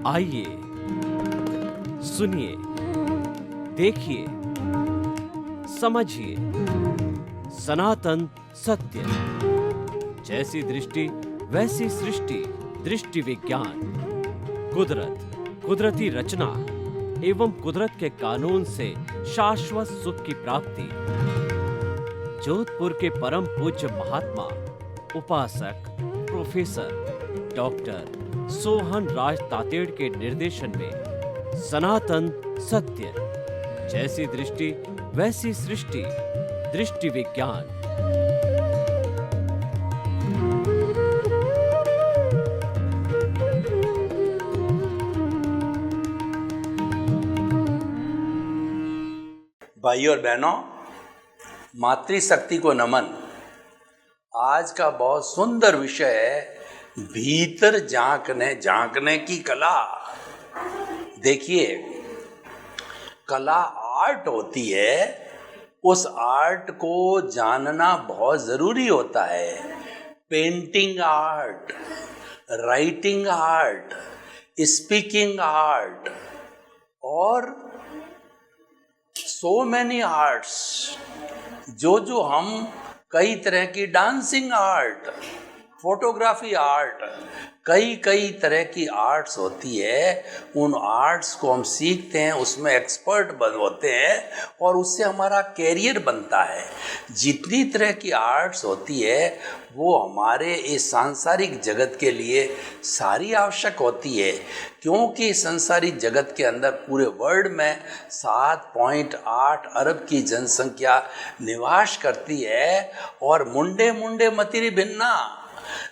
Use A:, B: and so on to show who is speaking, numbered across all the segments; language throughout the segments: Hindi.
A: आइए, सुनिए, देखिए, समझिए सनातन सत्य। जैसी दृष्टि वैसी सृष्टि, दृष्टि विज्ञान। कुदरत, कुदरती रचना एवं कुदरत के कानून से शाश्वत सुख की प्राप्ति। जोधपुर के परम पूज्य महात्मा उपासक प्रोफेसर डॉक्टर सोहन राज तातेड़ के निर्देशन में सनातन सत्य। जैसी दृष्टि वैसी सृष्टि, दृष्टि विज्ञान।
B: भाइयों और बहनों, मातृशक्ति को नमन। आज का बहुत सुंदर विषय है भीतर झांकने की कला। देखिए, कला आर्ट होती है, उस आर्ट को जानना बहुत जरूरी होता है। Painting art, writing art, speaking art और सो मैनी आर्ट्स, जो हम कई तरह की डांसिंग आर्ट, फोटोग्राफी आर्ट, कई तरह की आर्ट्स होती है। उन आर्ट्स को हम सीखते हैं, उसमें एक्सपर्ट होते हैं और उससे हमारा कैरियर बनता है। जितनी तरह की आर्ट्स होती है वो हमारे इस सांसारिक जगत के लिए सारी आवश्यक होती है, क्योंकि सांसारिक जगत के अंदर पूरे वर्ल्ड में 7.8 अरब की जनसंख्या निवास करती है और मुंडे मुंडे मतिरि भिन्ना,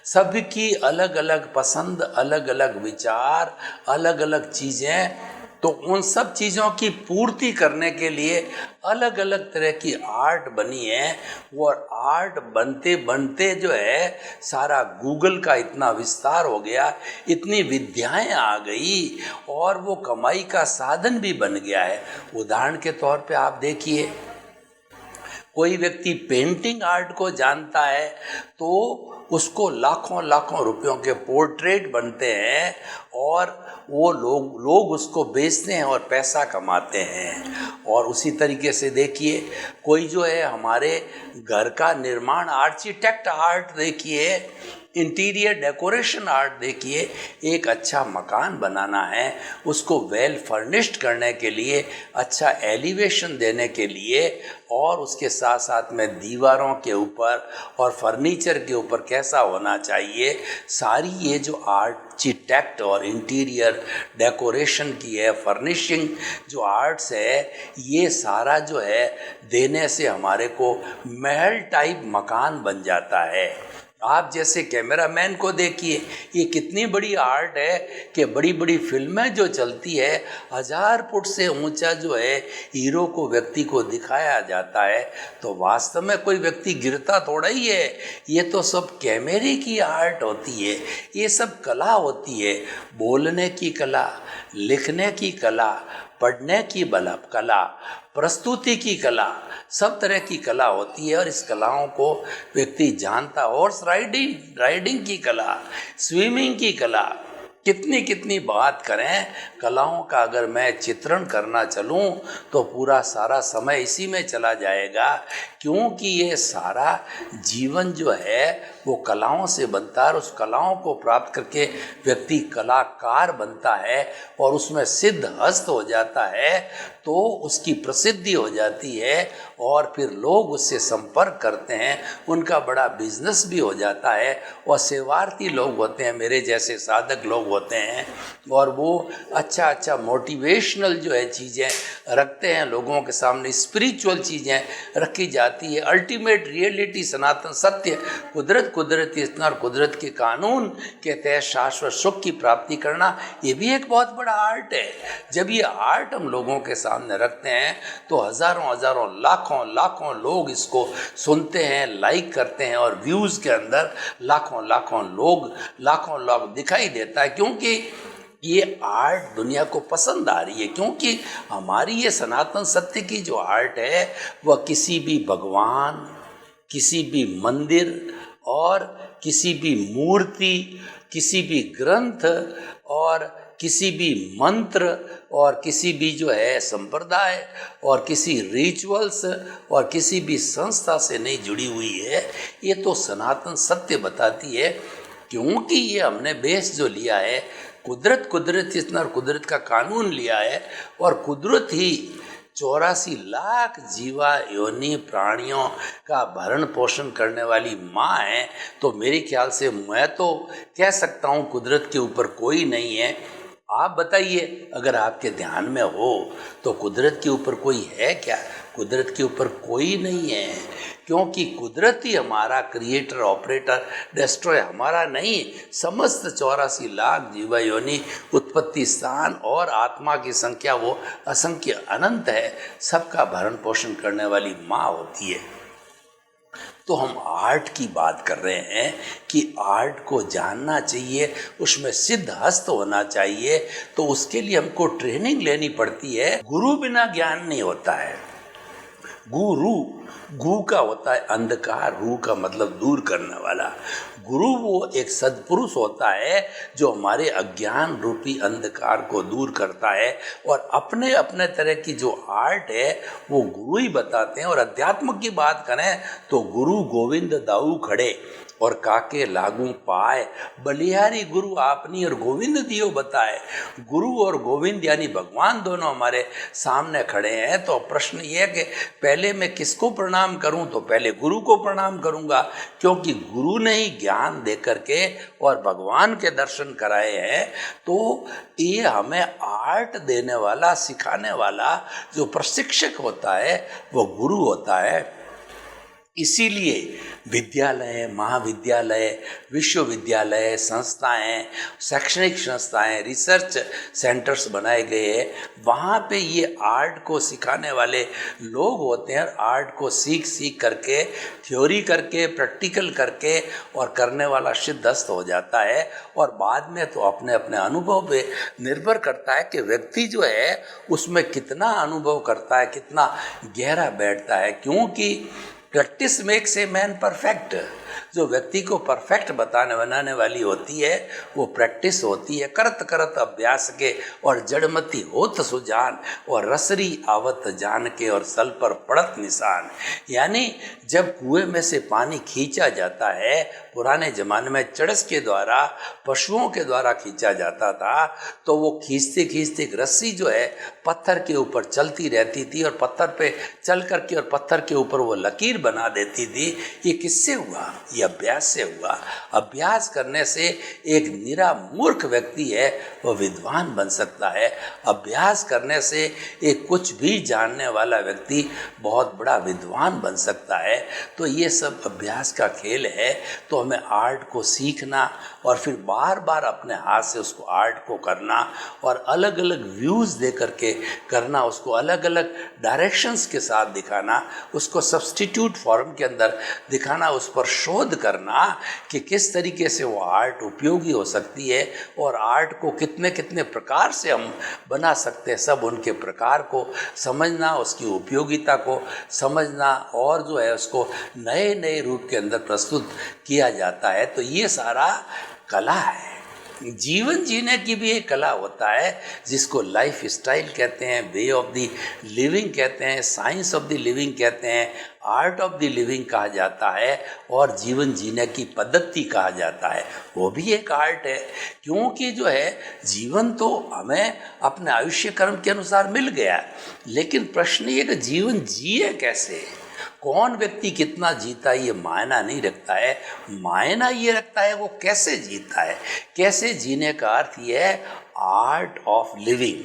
B: सबकी अलग अलग पसंद, अलग अलग विचार, अलग अलग चीज़ें। तो उन सब चीज़ों की पूर्ति करने के लिए अलग अलग तरह की आर्ट बनी है। वो आर्ट बनते बनते जो है सारा गूगल का इतना विस्तार हो गया, इतनी विद्याएं आ गई और वो कमाई का साधन भी बन गया है। उदाहरण के तौर पे आप देखिए, कोई व्यक्ति पेंटिंग आर्ट को जानता है तो उसको लाखों लाखों रुपयों के पोर्ट्रेट बनते हैं और वो लोग उसको बेचते हैं और पैसा कमाते हैं। और उसी तरीके से देखिए, कोई जो है हमारे घर का निर्माण, आर्किटेक्ट आर्ट देखिए, इंटीरियर डेकोरेशन आर्ट देखिए। एक अच्छा मकान बनाना है, उसको वेल फर्निश्ड करने के लिए, अच्छा एलिवेशन देने के लिए और उसके साथ साथ में दीवारों के ऊपर और फर्नीचर के ऊपर कैसा होना चाहिए, सारी ये जो आर्किटेक्ट और इंटीरियर डेकोरेशन की है, फर्निशिंग जो आर्ट्स है, ये सारा जो है देने से हमारे को महल टाइप मकान बन जाता है। आप जैसे कैमरामैन को देखिए, ये कितनी बड़ी आर्ट है कि बड़ी बड़ी फिल्में जो चलती है 1000 फुट से ऊंचा जो है हीरो को, व्यक्ति को दिखाया जाता है, तो वास्तव में कोई व्यक्ति गिरता थोड़ा ही है। ये तो सब कैमरे की आर्ट होती है, ये सब कला होती है। बोलने की कला, लिखने की कला, पढ़ने की कला, प्रस्तुति की कला, सब तरह की कला होती है और इस कलाओं को व्यक्ति जानता। हॉर्स राइडिंग की कला, स्विमिंग की कला, कितनी बात करें कलाओं का। अगर मैं चित्रण करना चलूं तो पूरा सारा समय इसी में चला जाएगा, क्योंकि ये सारा जीवन जो है वो कलाओं से बनता है और उस कलाओं को प्राप्त करके व्यक्ति कलाकार बनता है और उसमें सिद्ध हस्त हो जाता है, तो उसकी प्रसिद्धि हो जाती है और फिर लोग उससे संपर्क करते हैं, उनका बड़ा बिजनेस भी हो जाता है। और सेवार्थी लोग होते हैं, मेरे जैसे साधक लोग होते हैं और वो अच्छा मोटिवेशनल जो है चीज़ें रखते हैं लोगों के सामने, स्पिरिचुअल चीज़ें रखी जाती है। अल्टीमेट रियलिटी, सनातन सत्य, कुदरती इतना और कुदरत के कानून के तहत शाश्वत सुख की प्राप्ति करना, ये भी एक बहुत बड़ा आर्ट है। जब ये आर्ट हम लोगों के सामने रखते हैं तो हजारों लाखों लोग इसको सुनते हैं, लाइक करते हैं और व्यूज़ के अंदर लाखों लोग दिखाई देता है, क्योंकि ये आर्ट दुनिया को पसंद आ रही है, क्योंकि हमारी ये सनातन सत्य की जो आर्ट है वह किसी भी भगवान, किसी भी मंदिर और किसी भी मूर्ति, किसी भी ग्रंथ और किसी भी मंत्र और किसी भी जो है संप्रदाय और किसी रिचुअल्स और किसी भी संस्था से नहीं जुड़ी हुई है। ये तो सनातन सत्य बताती है, क्योंकि ये हमने बेस जो लिया है कुदरत इतना, कुदरत का कानून लिया है, और कुदरत ही 84 लाख जीवा योनि प्राणियों का भरण पोषण करने वाली माँ है। तो मेरे ख्याल से मैं तो कह सकता हूँ कुदरत के ऊपर कोई नहीं है। आप बताइए, अगर आपके ध्यान में हो तो कुदरत के ऊपर कोई है क्या? कुदरत के ऊपर कोई नहीं है, क्योंकि कुदरत ही हमारा क्रिएटर, ऑपरेटर, डिस्ट्रॉय हमारा नहीं, समस्त 84 लाख जीवा योनि, उत्पत्ति स्थान और आत्मा की संख्या वो असंख्य अनंत है, सबका भरण पोषण करने वाली माँ होती है। तो हम आर्ट की बात कर रहे हैं कि आर्ट को जानना चाहिए, उसमें सिद्ध हस्त होना चाहिए, तो उसके लिए हमको ट्रेनिंग लेनी पड़ती है। गुरु बिना ज्ञान नहीं होता है। गुरु, गु का होता है अंधकार, रू का मतलब दूर करने वाला। गुरु वो एक सद्पुरुष होता है जो हमारे अज्ञान रूपी अंधकार को दूर करता है, और अपने अपने तरह की जो आर्ट है वो गुरु ही बताते हैं। और अध्यात्म की बात करें तो गुरु गोविंद दाऊ खड़े और काके लागू पाए, बलिहारी गुरु आपनी और गोविंद दियो बताए। गुरु और गोविंद यानी भगवान दोनों हमारे सामने खड़े हैं। तो प्रश्न ये है कि पहले मैं किसको प्रणाम करूं? तो पहले गुरु को प्रणाम करूंगा, क्योंकि गुरु ने ही ज्ञान दे करके और भगवान के दर्शन कराए हैं। तो ये हमें आर्ट देने वाला, सिखाने वाला जो प्रशिक्षक होता है वो गुरु होता है। इसीलिए विद्यालय, महाविद्यालय, विश्वविद्यालय, संस्थाएं, शैक्षणिक संस्थाएं, रिसर्च सेंटर्स बनाए गए हैं। वहाँ पे ये आर्ट को सिखाने वाले लोग होते हैं। आर्ट को सीख करके, थ्योरी करके, प्रैक्टिकल करके और करने वाला सिद्धस्त हो जाता है। और बाद में तो अपने अपने अनुभव पे निर्भर करता है कि व्यक्ति जो है उसमें कितना अनुभव करता है, कितना गहरा बैठता है। क्योंकि practice makes a man perfect. जो व्यक्ति को परफेक्ट बनाने वाली होती है वो प्रैक्टिस होती है। करत करत अभ्यास के और जड़मती होत सुजान, और रसरी आवत जान के और सल पर पड़त निशान। यानी जब कुएं में से पानी खींचा जाता है, पुराने जमाने में चड़स के द्वारा, पशुओं के द्वारा खींचा जाता था, तो वो खींचते खींचते एक रस्सी जो है पत्थर के ऊपर चलती रहती थी और पत्थर पे चल करके और पत्थर के ऊपर वो लकीर बना देती थी। ये किससे हुआ? ये अभ्यास से हुआ। अभ्यास करने से एक निरा मूर्ख व्यक्ति है वो विद्वान बन सकता है। अभ्यास करने से एक कुछ भी जानने वाला व्यक्ति बहुत बड़ा विद्वान बन सकता है। तो ये सब अभ्यास का खेल है। तो हमें आर्ट को सीखना और फिर बार बार अपने हाथ से उसको आर्ट को करना और अलग अलग व्यूज़ दे करके करना, उसको अलग अलग डायरेक्शंस के साथ दिखाना, उसको सब्स्टिट्यूट फॉर्म के अंदर दिखाना, उस पर शोध करना कि किस तरीके से वो आर्ट उपयोगी हो सकती है और आर्ट को कितने कितने प्रकार से हम बना सकते हैं। सब उनके प्रकार को समझना, उसकी उपयोगिता को समझना और जो है उसको नए नए रूप के अंदर प्रस्तुत किया जाता है। तो ये सारा कला है। जीवन जीने की भी एक कला होता है जिसको लाइफ स्टाइल कहते हैं, वे ऑफ द लिविंग कहते हैं, साइंस ऑफ द लिविंग कहते हैं, आर्ट ऑफ द लिविंग कहा जाता है और जीवन जीने की पद्धति कहा जाता है। वो भी एक आर्ट है, क्योंकि जो है जीवन तो हमें अपने आयुष्य कर्म के अनुसार मिल गया, लेकिन प्रश्न ये कि जीवन जिए कैसे, कौन व्यक्ति कितना जीता है ये मायना नहीं रखता है। मायना ये रखता है वो कैसे जीता है। कैसे जीने का अर्थ ये है आर्ट ऑफ लिविंग।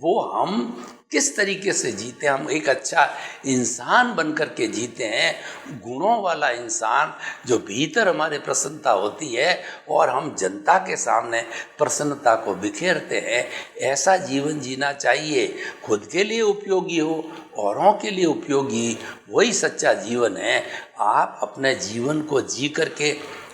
B: वो हम किस तरीके से जीते, हम एक अच्छा इंसान बन कर के जीते हैं, गुणों वाला इंसान जो भीतर हमारे प्रसन्नता होती है और हम जनता के सामने प्रसन्नता को बिखेरते हैं। ऐसा जीवन जीना चाहिए, खुद के लिए उपयोगी हो, औरों के लिए उपयोगी, वही सच्चा जीवन है। आप अपने जीवन को जी करके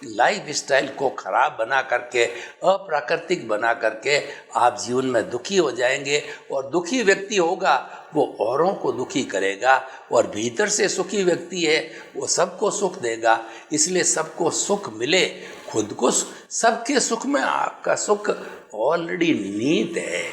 B: लाइफ स्टाइल को खराब बना करके, अप्राकृतिक बना करके आप जीवन में दुखी हो जाएंगे। और दुखी व्यक्ति होगा वो औरों को दुखी करेगा, और भीतर से सुखी व्यक्ति है वो सबको सुख देगा। इसलिए सबको सुख मिले, खुद को सबके सुख में आपका सुख ऑलरेडी नीत है।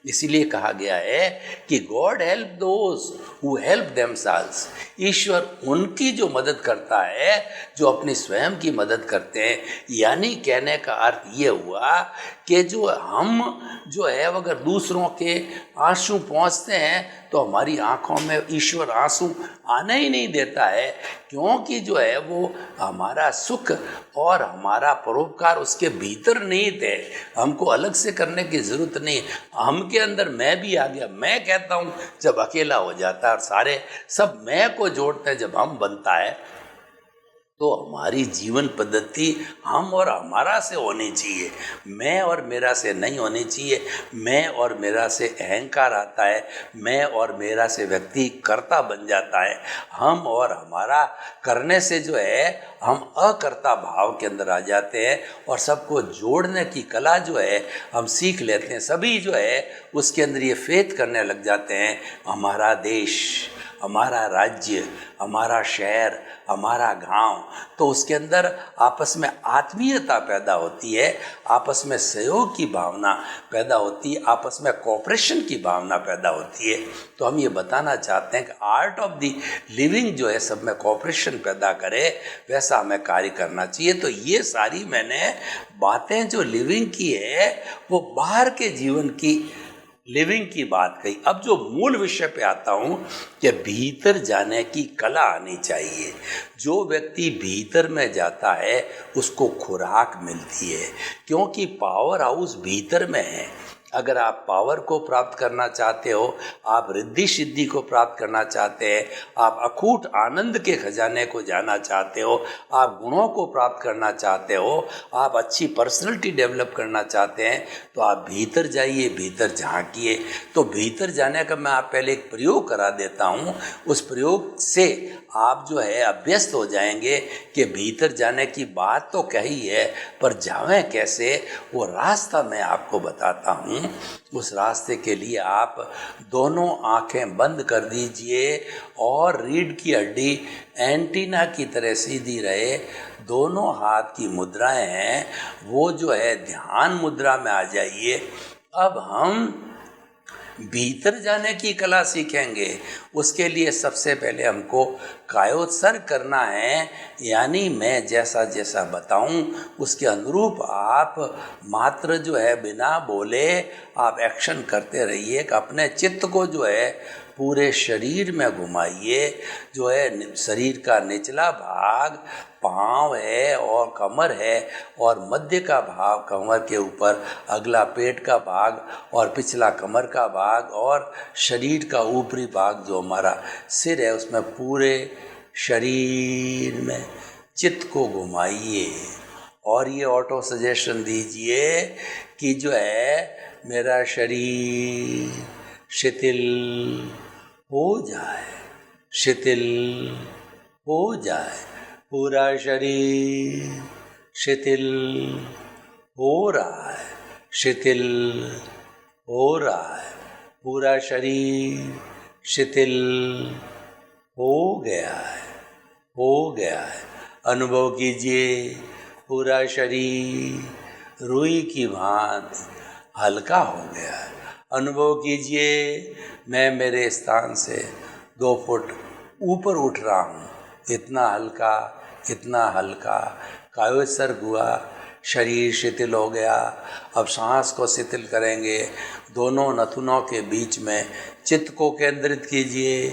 B: इसीलिए कहा गया है कि God help those who help themselves. ईश्वर उनकी जो मदद करता है जो अपनी स्वयं की मदद करते हैं। यानी कहने का अर्थ ये हुआ कि जो हम जो है अगर दूसरों के आंसू पहुंचते हैं तो हमारी आंखों में ईश्वर आंसू आने ही नहीं देता है, क्योंकि जो है वो हमारा सुख और हमारा परोपकार उसके भीतर निहित है। हमको अलग से करने की जरूरत नहीं। हम के अंदर मैं भी आ गया। मैं कहता हूँ जब अकेला हो जाता है और सारे सब मैं को जोड़ते हैं, जब हम बनता है तो हमारी जीवन पद्धति हम और हमारा से होनी चाहिए, मैं और मेरा से नहीं होनी चाहिए। मैं और मेरा से अहंकार आता है, मैं और मेरा से व्यक्ति कर्ता बन जाता है। हम और हमारा करने से जो है हम अकर्ता भाव के अंदर आ जाते हैं और सबको जोड़ने की कला जो है हम सीख लेते हैं। सभी जो है उसके अंदर ये फेथ करने लग जाते हैं, हमारा देश, हमारा राज्य, हमारा शहर, हमारा गांव, तो उसके अंदर आपस में आत्मीयता पैदा होती है, आपस में सहयोग की भावना पैदा होती है, आपस में कोऑपरेशन की भावना पैदा होती है। तो हम ये बताना चाहते हैं कि आर्ट ऑफ द लिविंग जो है सब में कोऑपरेशन पैदा करे, वैसा हमें कार्य करना चाहिए। तो ये सारी मैंने बातें जो लिविंग की है वो बाहर के जीवन की लिविंग की बात कही। अब जो मूल विषय पे आता हूँ कि भीतर जाने की कला आनी चाहिए। जो व्यक्ति भीतर में जाता है उसको खुराक मिलती है, क्योंकि पावर हाउस भीतर में है। अगर आप पावर को प्राप्त करना चाहते हो, आप रिद्धि सिद्धि को प्राप्त करना चाहते हैं, आप अखूट आनंद के खजाने को जाना चाहते हो, आप गुणों को प्राप्त करना चाहते हो, आप अच्छी पर्सनैलिटी डेवलप करना चाहते हैं, तो आप भीतर जाइए, भीतर झांकिए। तो भीतर जाने का मैं आप पहले एक प्रयोग करा देता हूँ। उस प्रयोग से आप जो है अभ्यस्त हो जाएंगे कि भीतर जाने की बात तो कही है, पर जावें कैसे वो रास्ता मैं आपको बताता हूँ। उस रास्ते के लिए आप दोनों आंखें बंद कर दीजिए और रीढ़ की हड्डी एंटीना की तरह सीधी रहे। दोनों हाथ की मुद्राएं हैं वो जो है ध्यान मुद्रा में आ जाइए। अब हम भीतर जाने की कला सीखेंगे। उसके लिए सबसे पहले हमको कायोत्सर्ग करना है, यानी मैं जैसा जैसा बताऊं उसके अनुरूप आप मात्र जो है बिना बोले आप एक्शन करते रहिए। अपने चित्त को जो है पूरे शरीर में घुमाइए। जो है शरीर का निचला भाग पाँव है और कमर है, और मध्य का भाग कमर के ऊपर, अगला पेट का भाग और पिछला कमर का भाग, और शरीर का ऊपरी भाग जो हमारा सिर है उसमें पूरे शरीर में चित्त को घुमाइए। और ये ऑटो सजेशन दीजिए कि जो है मेरा शरीर शिथिल हो जाए, शिथिल हो जाए, पूरा शरीर शिथिल हो रहा है, शिथिल हो रहा है, पूरा शरीर शिथिल हो गया है, हो गया है। अनुभव कीजिए पूरा शरीर रुई की भांति हल्का हो गया है। अनुभव कीजिए मैं मेरे स्थान से 2 फुट ऊपर उठ रहा हूँ। इतना हल्का, इतना हल्का कायोत्सर्ग हुआ, शरीर शिथिल हो गया। अब सांस को शिथिल करेंगे। दोनों नथुनों के बीच में चित्त को केंद्रित कीजिए।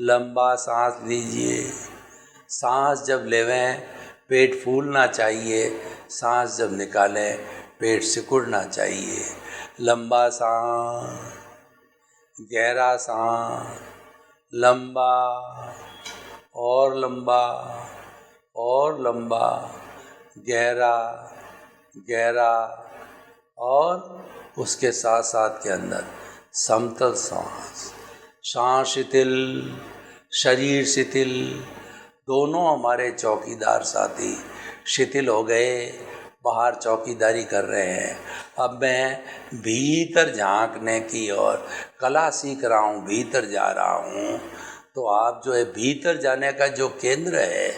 B: लंबा सांस लीजिए। सांस जब लेवें पेट फूलना चाहिए, सांस जब निकालें पेट सिकुड़ना चाहिए। लंबा सांस, गहरा सांस, लंबा और लंबा और लंबा, गहरा गहरा, और उसके साथ साथ के अंदर समतल सांस। सांस शिथिल, शरीर शिथिल, दोनों हमारे चौकीदार साथी शिथिल हो गए, बाहर चौकीदारी कर रहे हैं। अब मैं भीतर झांकने की और कला सीख रहा हूँ, भीतर जा रहा हूँ। तो आप जो है भीतर जाने का जो केंद्र है,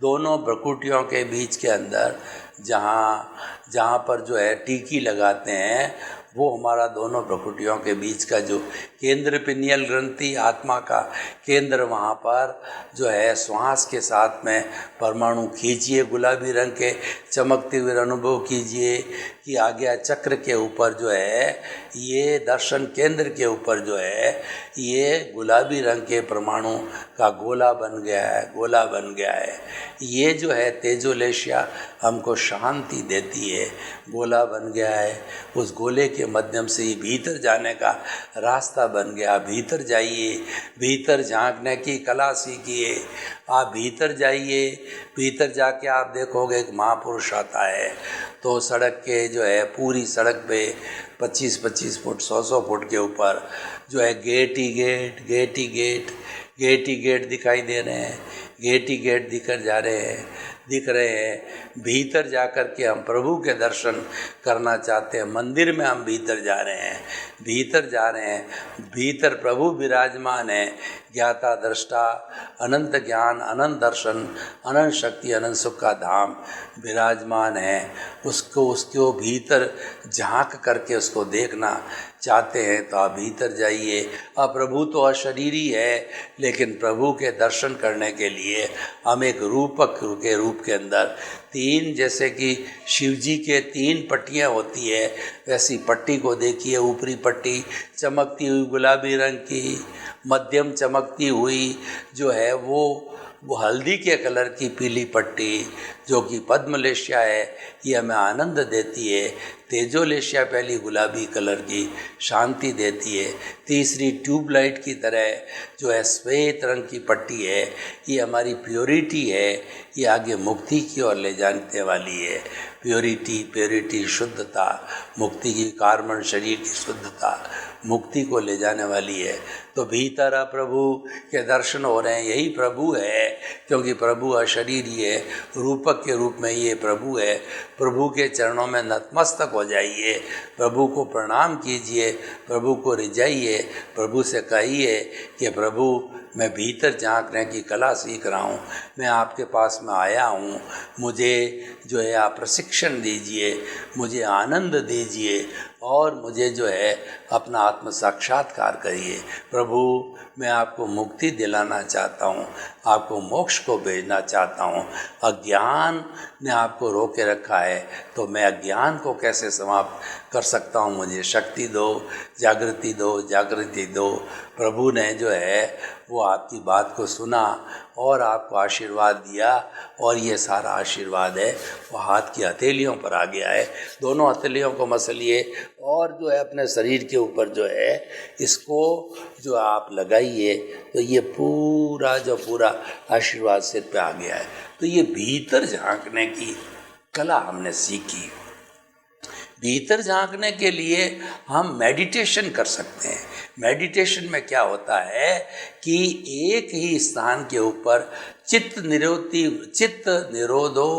B: दोनों भ्रकुटियों के बीच के अंदर जहाँ पर जो है टीकी लगाते हैं, वो हमारा दोनों भ्रकुटियों के बीच का जो केंद्र, पिनियल ग्रंथि, आत्मा का केंद्र, वहाँ पर जो है श्वास के साथ में परमाणु खींचिए, गुलाबी रंग के चमकते हुए अनुभव कीजिए कि आज्ञा चक्र के ऊपर जो है, ये दर्शन केंद्र के ऊपर जो है, ये गुलाबी रंग के परमाणु का गोला बन गया है, गोला बन गया है। ये जो है तेजोलेशिया हमको शांति देती है, गोला बन गया है। उस गोले के माध्यम से ही भीतर जाने का रास्ता बन गया। भीतर जाइए, भीतर झांकने की कला सीखिए। आप भीतर जाइए, भीतर जाके आप देखोगे एक महापुरुष आता है, तो सड़क के जो है पूरी सड़क पे 25-25 फुट 100-100 फुट के ऊपर जो है गेट ही गेट, गेट ही गेट, गेट ही गेट दिखाई दे रहे हैं, गेट ही गेट दिख रहे हैं। भीतर जाकर के हम प्रभु के दर्शन करना चाहते हैं। मंदिर में हम भीतर जा रहे हैं, भीतर जा रहे हैं। भीतर प्रभु विराजमान है, ज्ञाता दृष्टा, अनंत ज्ञान, अनंत दर्शन, अनंत शक्ति, अनंत सुख का धाम विराजमान है। उसको भीतर झांक करके उसको देखना चाहते हैं तो आप भीतर जाइए। अब प्रभु तो अशरीरी है, लेकिन प्रभु के दर्शन करने के लिए हम एक रूपक के रूप के अंदर तीन, जैसे कि शिव जी के 3 पट्टियाँ होती है, वैसी पट्टी को देखिए। ऊपरी पट्टी चमकती हुई गुलाबी रंग की, मध्यम चमकती हुई जो है वो हल्दी के कलर की पीली पट्टी जो कि पद्मलेशिया है, ये हमें आनंद देती है। तेजोलेशिया पहली गुलाबी कलर की शांति देती है। तीसरी ट्यूबलाइट की तरह जो है श्वेत रंग की पट्टी है, ये हमारी प्योरिटी है, ये आगे मुक्ति की ओर ले जाने वाली है। प्योरिटी शुद्धता, मुक्ति की, कार्बन शरीर की शुद्धता मुक्ति को ले जाने वाली है। तो भीतर प्रभु के दर्शन हो रहे हैं, यही प्रभु है, क्योंकि प्रभु अशरीरी है, रूपक के रूप में ये प्रभु है। प्रभु के चरणों में नतमस्तक हो जाइए, प्रभु को प्रणाम कीजिए, प्रभु को रिझाइए, प्रभु से कहिए कि प्रभु मैं भीतर झांकने की कला सीख रहा हूँ, मैं आपके पास में आया हूँ, मुझे जो है आप प्रशिक्षण दीजिए, मुझे आनंद दीजिए और मुझे जो है अपना आत्म साक्षात्कार करिए। प्रभु मैं आपको मुक्ति दिलाना चाहता हूँ, आपको मोक्ष को भेजना चाहता हूँ। अज्ञान ने आपको रोके रखा है, तो मैं अज्ञान को कैसे समाप्त कर सकता हूँ? मुझे शक्ति दो, जागृति दो, जागृति दो। प्रभु ने जो है वो आपकी बात को सुना और आपको आशीर्वाद दिया, और ये सारा आशीर्वाद है वो हाथ की हथेलियों पर आ गया है। दोनों हथेलियों को मसलिए और जो है अपने शरीर के ऊपर जो है इसको जो आप लगाइए, तो ये पूरा आशीर्वाद सिर पे आ गया है। तो ये भीतर झांकने की कला हमने सीखी। भीतर झांकने के लिए हम मेडिटेशन कर सकते हैं। मेडिटेशन में क्या होता है कि एक ही स्थान के ऊपर चित्त निरोधो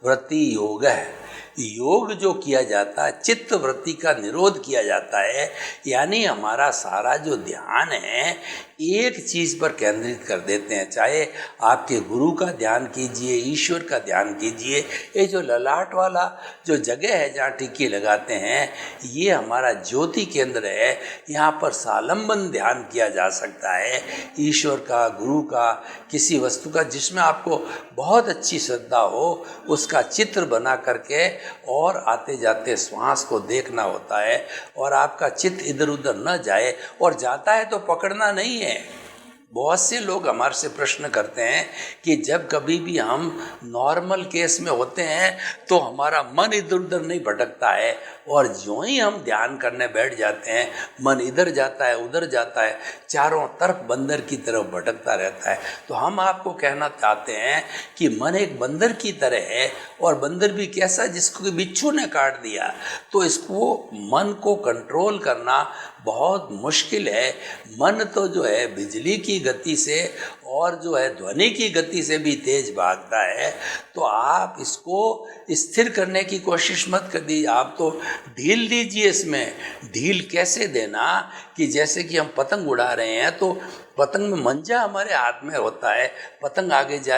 B: वृत्ति योग है। योग जो किया जाता है, चित्त वृत्ति का निरोध किया जाता है, यानी हमारा सारा जो ध्यान है एक चीज़ पर केंद्रित कर देते हैं। चाहे आपके गुरु का ध्यान कीजिए, ईश्वर का ध्यान कीजिए, ये जो ललाट वाला जो जगह है जहाँ टिक्की लगाते हैं, ये हमारा ज्योति केंद्र है। यहाँ पर सालंबन ध्यान किया जा सकता है, ईश्वर का, गुरु का, किसी वस्तु का जिसमें आपको बहुत अच्छी श्रद्धा हो, उसका चित्र बना करके और आते जाते श्वास को देखना होता है, और आपका चित्त इधर उधर न जाए, और जाता है तो पकड़ना नहीं है। बहुत से लोग हमारे से प्रश्न करते हैं कि जब कभी भी हम नॉर्मल केस में होते हैं तो हमारा मन इधर उधर नहीं भटकता है, और ज्यों ही हम ध्यान करने बैठ जाते हैं मन इधर जाता है, उधर जाता है, चारों तरफ बंदर की तरफ भटकता रहता है। तो हम आपको कहना चाहते हैं कि मन एक बंदर की तरह है, और बंदर भी कैसा, जिसको बिच्छू ने काट दिया। तो इसको मन को कंट्रोल करना बहुत मुश्किल है। मन तो जो है बिजली की गति से और जो है ध्वनि की गति से भी तेज भागता है। तो आप इसको स्थिर करने की कोशिश मत कर दीजिए, आप तो ढील दीजिए। इसमें ढील कैसे देना कि जैसे कि हम पतंग उड़ा रहे हैं तो पतंग में मंजा हमारे हाथ में होता है, पतंग आगे जा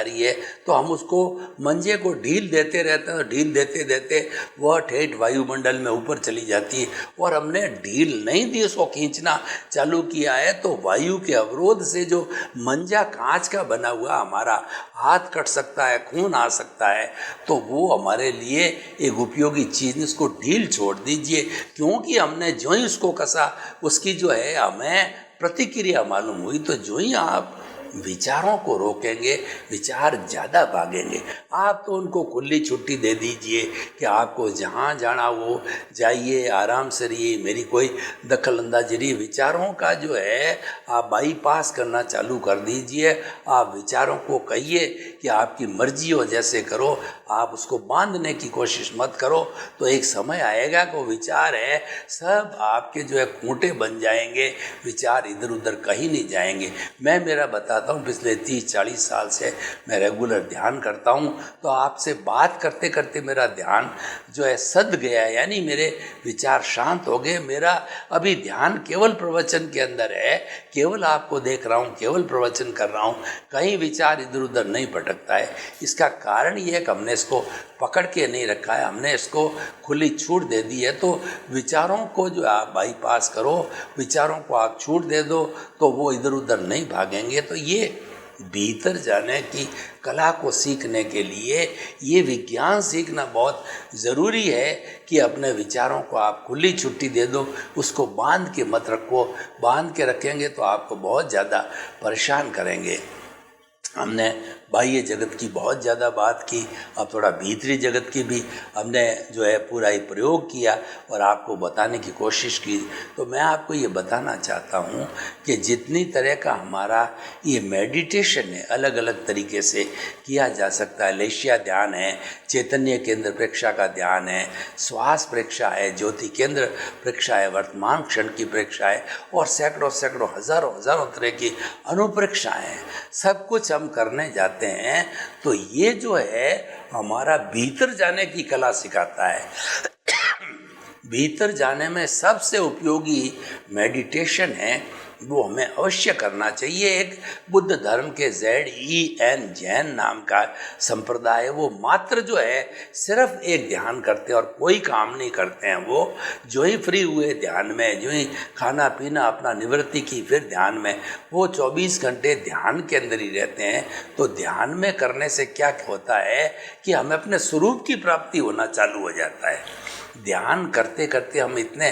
B: रही है तो हम उसको मंजे को ढील देते रहते हैं, तो ढील देते देते वह ठेठ वायुमंडल में ऊपर चली जाती है। और हमने ढील नहीं दी, उसको खींचना चालू किया है तो वायु के अवरोध से जो मंजा कांच का बना हुआ हमारा हाथ कट सकता है, खून आ सकता है, तो वो हमारे लिए एक उपयोगी चीज़। इसको ढील छोड़ दीजिए, क्योंकि हमने जो ही उसको कसा उसकी जो है हमें प्रतिक्रिया मालूम हुई। तो जो ही आप विचारों को रोकेंगे, विचार ज़्यादा भागेंगे। आप तो उनको खुली छुट्टी दे दीजिए कि आपको जहाँ जाना वो जाइए, आराम से रहिए, मेरी कोई दखल अंदाजी नहीं। विचारों का जो है आप बाईपास करना चालू कर दीजिए। आप विचारों को कहिए कि आपकी मर्जी हो, जैसे करो, आप उसको बांधने की कोशिश मत करो। तो एक समय आएगा कि विचार है सब आपके जो है खूंटे बन जाएंगे, विचार इधर उधर कहीं नहीं जाएंगे। मैं मेरा बताता हूँ, पिछले 30-40 साल से मैं रेगुलर ध्यान करता हूँ। तो आपसे बात करते करते मेरा ध्यान जो है सध गया, यानी मेरे विचार शांत हो गए। मेरा अभी ध्यान केवल प्रवचन के अंदर है, केवल आपको देख रहा हूँ, केवल प्रवचन कर रहा हूँ, कहीं विचार इधर उधर नहीं भटकता है। इसका कारण ये है कि हमने इसको पकड़ के नहीं रखा है, हमने इसको खुली छूट दे दी है। तो विचारों को जो आप बाईपास करो, विचारों को आप छूट दे दो, तो वो इधर उधर नहीं भागेंगे। तो ये भीतर जाने की कला को सीखने के लिए ये विज्ञान सीखना बहुत ज़रूरी है कि अपने विचारों को आप खुली छुट्टी दे दो, उसको बांध के मत रखो। बांध के रखेंगे तो आपको बहुत ज़्यादा परेशान करेंगे। हमने बाह्य जगत की बहुत ज़्यादा बात की, अब थोड़ा भीतरी जगत की भी हमने जो है पूरा ही प्रयोग किया और आपको बताने की कोशिश की। तो मैं आपको ये बताना चाहता हूँ कि जितनी तरह का हमारा ये मेडिटेशन है, अलग अलग तरीके से किया जा सकता है। लेशिया ध्यान है, चैतन्य केंद्र प्रेक्षा का ध्यान है, श्वास प्रेक्षा है, ज्योति केंद्र प्रेक्षा है, वर्तमान क्षण की प्रेक्षा है, और सैकड़ों सैकड़ों हजारों तरह की अनुप्रेक्षाएँ हैं। सब कुछ हम करने जाते हैं। तो ये जो है हमारा भीतर जाने की कला सिखाता है। भीतर जाने में सबसे उपयोगी मेडिटेशन है, वो हमें अवश्य करना चाहिए। एक बुद्ध धर्म के ZEN जैन नाम का संप्रदाय है, वो मात्र जो है सिर्फ एक ध्यान करते हैं और कोई काम नहीं करते हैं। वो जो ही फ्री हुए ध्यान में, जो ही खाना पीना अपना निवृत्ति की, फिर ध्यान में, वो 24 घंटे ध्यान के अंदर ही रहते हैं। तो ध्यान में करने से क्या होता है कि हमें अपने स्वरूप की प्राप्ति होना चालू हो जाता है। ध्यान करते करते हम इतने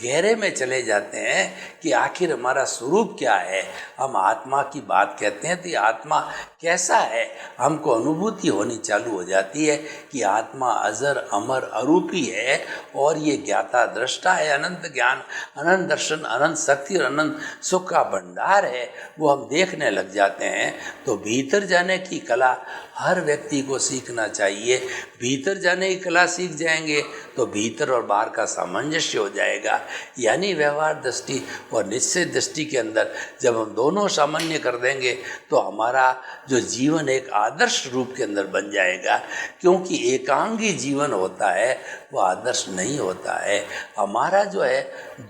B: गहरे में चले जाते हैं कि आखिर हमारा स्वरूप क्या है। हम आत्मा की बात कहते हैं तो ये आत्मा कैसा है, हमको अनुभूति होनी चालू हो जाती है कि आत्मा अजर अमर अरूपी है और ये ज्ञाता दृष्टा है, अनंत ज्ञान, अनंत दर्शन, अनंत शक्ति और अनंत सुख का भंडार है। वो हम देखने लग जाते हैं। तो भीतर जाने की कला हर व्यक्ति को सीखना चाहिए। भीतर जाने की कला सीख जाएंगे तो भीतर और बाहर का सामंजस्य हो जाएगा। यानी व्यवहार दृष्टि और निश्चित दृष्टि के अंदर जब हम दोनों सामान्य कर देंगे तो हमारा जो जीवन एक आदर्श रूप के अंदर बन जाएगा। क्योंकि एकांगी जीवन होता है वो आदर्श नहीं होता है। हमारा जो है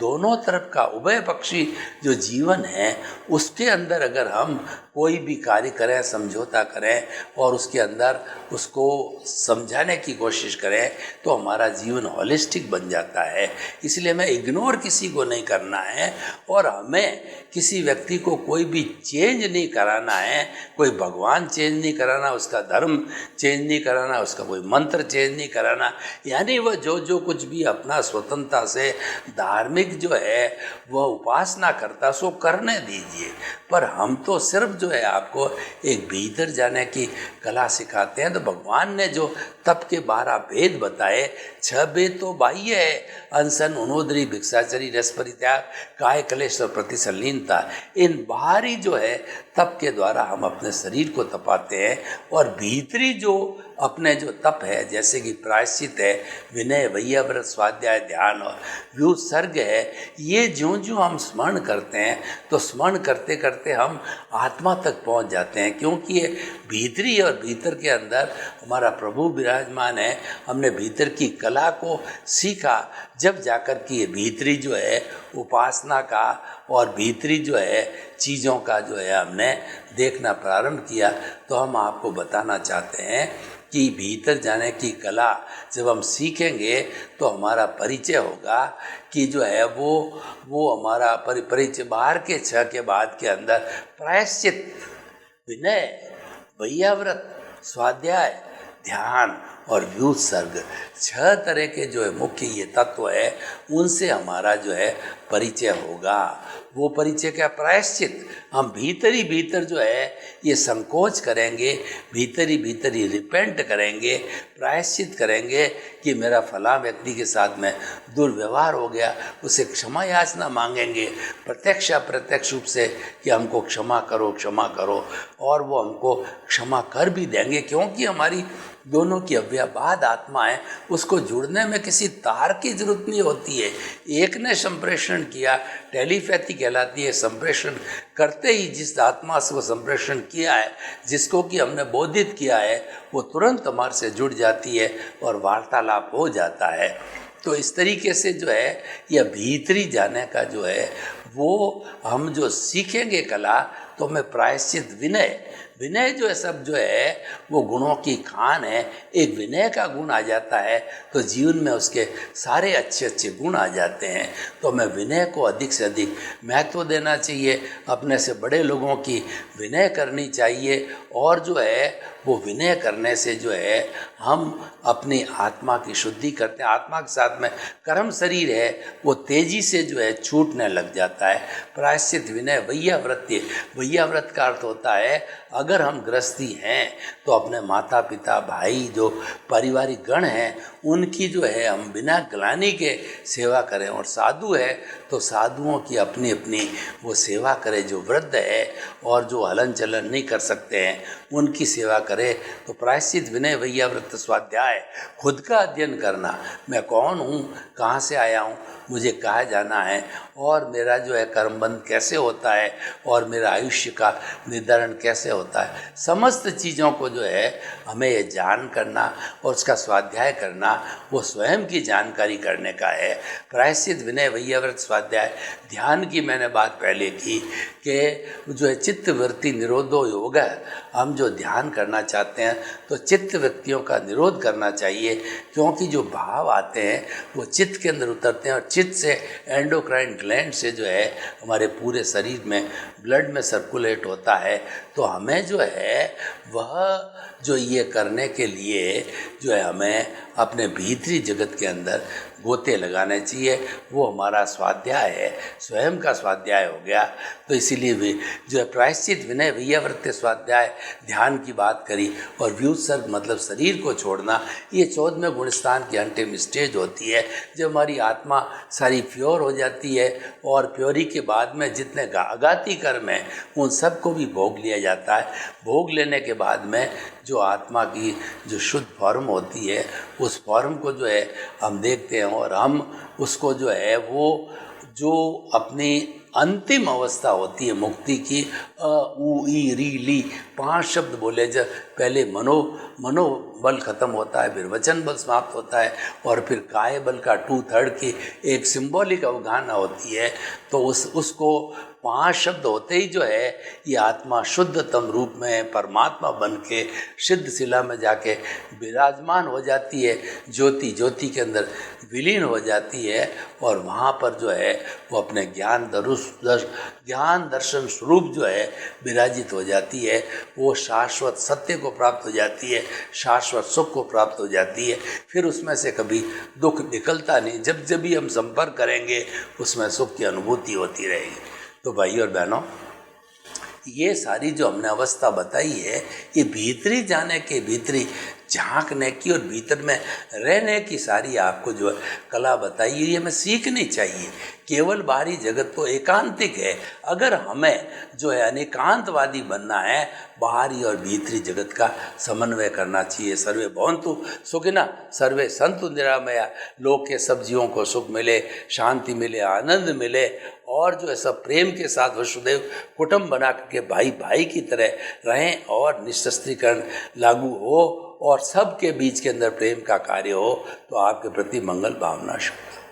B: दोनों तरफ का उभय पक्षी जो जीवन है उसके अंदर अगर हम कोई भी कार्य करें, समझौता करें और उसके अंदर उसको समझाने की कोशिश करें तो हमारा जीवन होलिस्टिक बन जाता है। इसलिए हमें इग्नोर किसी को नहीं करना है और हमें किसी व्यक्ति को कोई भी चेंज नहीं कराना है। कोई भगवान चेंज नहीं कराना, उसका धर्म चेंज नहीं कराना, उसका कोई मंत्र चेंज नहीं कराना। यानी वह जो कुछ भी अपना स्वतंत्रता से धार्मिक जो है वह उपासना करता सो करने दीजिए। पर हम तो सिर्फ जो है आपको एक भीतर जाने की कला सिखाते हैं। तो भगवान ने जो तप के 12 भेद बताए, 6 भेद तो बाह्य है, अनशन, उनोदरी, भिक्षाचरी, रस परित्याग, काय क्लेश और प्रतिसलीनता, इन बाहरी जो है तप के द्वारा हम अपने शरीर को तपाते हैं। और भीतरी जो अपने जो तप है, जैसे कि प्रायश्चित है, विनय, वैयाव्रत, स्वाध्याय, ध्यान और व्युत्सर्ग है, ये ज्यों ज्यों हम स्मरण करते हैं तो स्मरण करते करते हम आत्मा तक पहुंच जाते हैं, क्योंकि ये भीतरी और भीतर के अंदर हमारा प्रभु विराजमान है। हमने भीतर की कला को सीखा, जब जाकर कि ये भीतरी जो है उपासना का और भीतरी जो है चीज़ों का जो है हमने देखना प्रारंभ किया। तो हम आपको बताना चाहते हैं कि भीतर जाने की कला जब हम सीखेंगे तो हमारा परिचय होगा कि जो है वो हमारा परिचय बाहर के छह के बाद के अंदर प्रायश्चित, विनय, वैयाव्रत, स्वाध्याय, ध्यान और व्युत्सर्ग, 6 तरह के जो है मुख्य ये तत्व है, उनसे हमारा जो है परिचय होगा। वो परिचय क्या? प्रायश्चित। हम भीतरी भीतर जो है ये संकोच करेंगे, भीतरी भीतरी रिपेंट करेंगे, प्रायश्चित करेंगे कि मेरा फला व्यक्ति के साथ में दुर्व्यवहार हो गया, उसे क्षमा याचना मांगेंगे प्रत्यक्ष अप्रत्यक्ष रूप से कि हमको क्षमा करो, क्षमा करो, और वो हमको क्षमा कर भी देंगे, क्योंकि हमारी दोनों की अव्यबाद आत्मा है। उसको जुड़ने में किसी तार की जरूरत नहीं होती है। एक ने संप्रेषण किया, टेलीपैथी कहलाती है। संप्रेषण करते ही जिस आत्मा से वो संप्रेषण किया है, जिसको कि हमने बोधित किया है, वो तुरंत हमारे से जुड़ जाती है और वार्तालाप हो जाता है। तो इस तरीके से जो है यह भीतरी जाने का जो है वो हम जो सीखेंगे कला, तो हमें प्रायश्चित, विनय जो है सब जो है वो गुणों की खान है। एक विनय का गुण आ जाता है तो जीवन में उसके सारे अच्छे अच्छे गुण आ जाते हैं। तो हमें विनय को अधिक से अधिक महत्व देना चाहिए, अपने से बड़े लोगों की विनय करनी चाहिए, और जो है वो विनय करने से जो है हम अपनी आत्मा की शुद्धि करते हैं। आत्मा के साथ में कर्म शरीर है वो तेजी से जो है छूटने लग जाता है। प्रायश्चित, विनय, वैयाव्रत्य, वैयाव्रत का अर्थ होता है अगर हम गृहस्थी हैं तो अपने माता पिता, भाई, जो पारिवारिक गण हैं, उनकी जो है हम बिना ग्लानि के सेवा करें। और साधु है तो साधुओं की अपनी अपनी वो सेवा करें। जो वृद्ध है और जो हलन चलन नहीं कर सकते हैं उनकी सेवा करें। तो प्रायश्चित, विनय, वैयाव्रत, स्वाध्याय, खुद का अध्ययन करना, मैं कौन हूँ, कहाँ से आया हूँ, मुझे कहाँ जाना है, और मेरा जो है कर्मबंध कैसे होता है, और मेरा आयुष्य का निर्धारण कैसे होता है, समस्त चीज़ों को जो है हमें ये जान करना और उसका स्वाध्याय करना, वो स्वयं की जानकारी करने का है। प्रायश्चित, विनय, वैयाव्रत, स्वाध्याय, ध्यान की मैंने बात पहले की कि जो है चित्त वृत्ति निरोधो योग है। हम जो ध्यान करना चाहते हैं तो चित्त वृत्तियों का निरोध करना चाहिए, क्योंकि जो भाव आते हैं वो चित्त के अंदर उतरते हैं, और चित्त से एंडोक्राइन ग्लैंड से जो है हमारे पूरे शरीर में ब्लड में सर्कुलेट होता है। तो हमें जो है वह जो ये करने के लिए जो है हमें अपने भीतरी जगत के अंदर गोते लगाने चाहिए। वो हमारा स्वाध्याय है, स्वयं का स्वाध्याय हो गया। तो इसीलिए भी जो है प्रायश्चित, विनय, वैयाव्रत, स्वाध्याय, ध्यान की बात करी, और व्युत्सर्ग मतलब शरीर को छोड़ना। ये 14वें गुणस्थान की अंतिम स्टेज होती है, जब हमारी आत्मा सारी प्योर हो जाती है, और प्योरी के बाद में जितने आघाती कर्म हैं उन सबको भी भोग लिया जाता है। भोग लेने के बाद में जो आत्मा की जो शुद्ध फॉर्म होती है, उस फॉर्म को जो है हम देखते हैं, और हम उसको जो है वो जो अपनी अंतिम अवस्था होती है मुक्ति की, अ उ ई री ली 5 शब्द बोले, जब पहले मनोबल खत्म होता है, फिर वचन बल समाप्त होता है, और फिर काय बल का 2/3 की एक सिंबॉलिक अवगाहना होती है। तो उसको 5 शब्द होते ही जो है ये आत्मा शुद्धतम रूप में परमात्मा बन के सिद्ध शिला में जाके विराजमान हो जाती है, ज्योति के अंदर विलीन हो जाती है, और वहाँ पर जो है वो अपने ज्ञान दर्शन स्वरूप जो है विराजित हो जाती है। वो शाश्वत सत्य को प्राप्त हो जाती है, शाश्वत सुख को प्राप्त हो जाती है। फिर उसमें से कभी दुख निकलता नहीं, जब भी हम संपर्क करेंगे उसमें सुख की अनुभूति होती रहेगी। तो भाई और बहनों, ये सारी जो हमने अवस्था बताई है, ये भीतरी जाने के भीतरी झांकने की और भीतर में रहने की सारी आपको जो है कला बताई है, ये हमें सीखनी चाहिए। केवल बाहरी जगत तो एकांतिक है, अगर हमें जो है अनेकांतवादी बनना है, बाहरी और भीतरी जगत का समन्वय करना चाहिए। सर्वे भवन्तु सुखिनः, सर्वे सन्तु निरामया, लोक के सब जीवों को सुख मिले, शांति मिले, आनंद मिले, और जो है सब प्रेम के साथ वसुदेव कुटुंब बना करके भाई भाई की तरह रहें, और निशस्त्रीकरण लागू हो और सबके बीच के अंदर प्रेम का कार्य हो, तो आपके प्रति मंगल भावना शुभ।